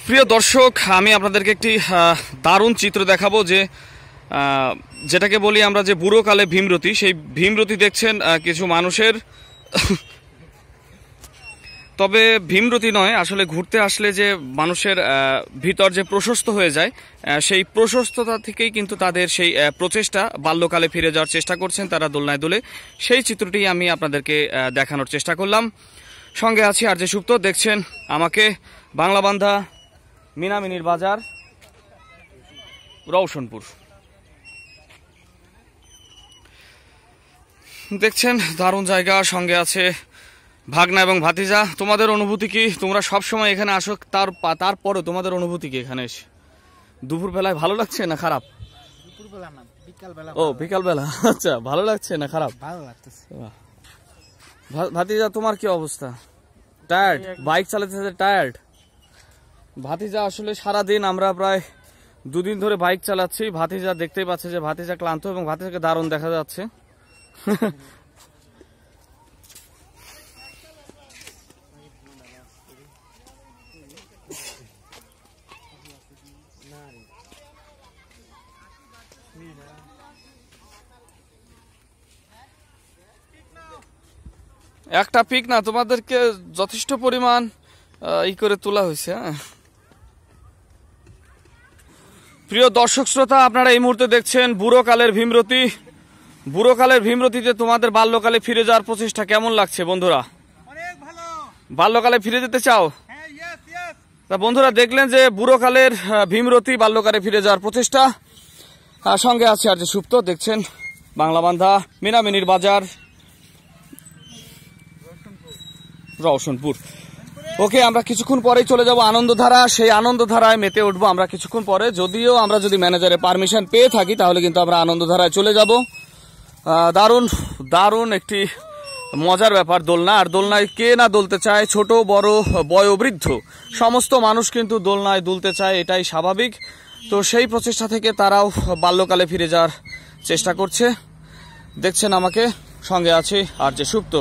প্রিয় দর্শক, আমি আপনাদেরকে একটি দারুণ চিত্র দেখাবো যেটাকে বলি আমরা যে বুড়োকালে ভীমরতি। সেই ভীমরতি দেখছেন কিছু মানুষের, তবে ভীমরতি নয়, আসলে ঘুরতে আসলে যে মানুষের ভিতর যে প্রশস্ত হয়ে যায়, সেই প্রশস্ততা থেকেই কিন্তু তাদের সেই প্রচেষ্টা, বাল্যকালে ফিরে যাওয়ার চেষ্টা করছেন তারা দোলনায় দোলে। সেই চিত্রটি আমি আপনাদেরকে দেখানোর চেষ্টা করলাম। সঙ্গে আছি আর যে সুপ্ত, দেখছেন আমাকে বাংলাবান্ধা মিনামিনির বাজার, রওশনপুর। দেখছেন দারুণ জায়গা, সঙ্গে আছে ভাগনা এবং ভাতিজা। তোমাদের অনুভূতি কি? তোমরা সব সময় এখানে আসো, তারপরে তোমাদের অনুভূতি কি এখানে এসে? দুপুর বেলায় ভালো লাগছে না খারাপ? দুপুরবেলা না, বিকালবেলা। ও, বিকালবেলা। আচ্ছা, ভালো লাগছে না খারাপ? ভালো লাগতেছে। ভাতিজা, তোমার কি অবস্থা? টায়ার্ড? বাইক চালাতে টায়ার্ড? ভাতিজা আসলে সারাদিন আমরা প্রায় 2 দিন ধরে বাইক চালাচ্ছি। ভাতিজা দেখতেই পাচ্ছে যে ভাতিজা ক্লান্ত, এবং ভাতিজাকে দারুণ দেখা যাচ্ছে। একটা পিক না, তোমাদেরকে যথেষ্ট পরিমাণ ই করে তোলা হয়েছে। প্রিয় দর্শক শ্রোতা, আপনারা এই মুহূর্তে দেখছেন বুড়োকালের ভীমরতি। বুড়োকালের ভীমরতিতে তোমাদের বাল্যকালে ফিরে যাওয়ার প্রচেষ্টা কেমন লাগছে বন্ধুরা? বাল্যকালে ফিরে যেতে চাও? তা বন্ধুরা, দেখলেন যে বুড়োকালের ভীমরতি, বাল্যকালে ফিরে যাওয়ার প্রচেষ্টা। সঙ্গে আছে আর যে সুপ্ত, দেখছেন বাংলাবান্ধা মিনামিনির বাজার, রওশনপুর। ওকে, আমরা কিছুক্ষণ পরেই চলে যাব আনন্দধারা। সেই আনন্দধারায় মেতে উঠবো আমরা কিছুক্ষণ পরে। যদিও আমরা যদি ম্যানেজারের পারমিশন পেয়ে থাকি, তাহলে কিন্তু আমরা আনন্দধারায় চলে যাব। দারুণ দারুণ একটি মজার ব্যাপার দোলনা। আর দোলনায় কে না দুলতে চায়? ছোট বড়, বয়োবৃদ্ধ সমস্ত মানুষ কিন্তু দোলনায় দুলতে চায়, এটাই স্বাভাবিক। তো সেই প্রচেষ্টা থেকে তারাও বাল্যকালে ফিরে যাওয়ার চেষ্টা করছে। দেখছেন আমাকে, সঙ্গে আছে আর যে সুপ্ত।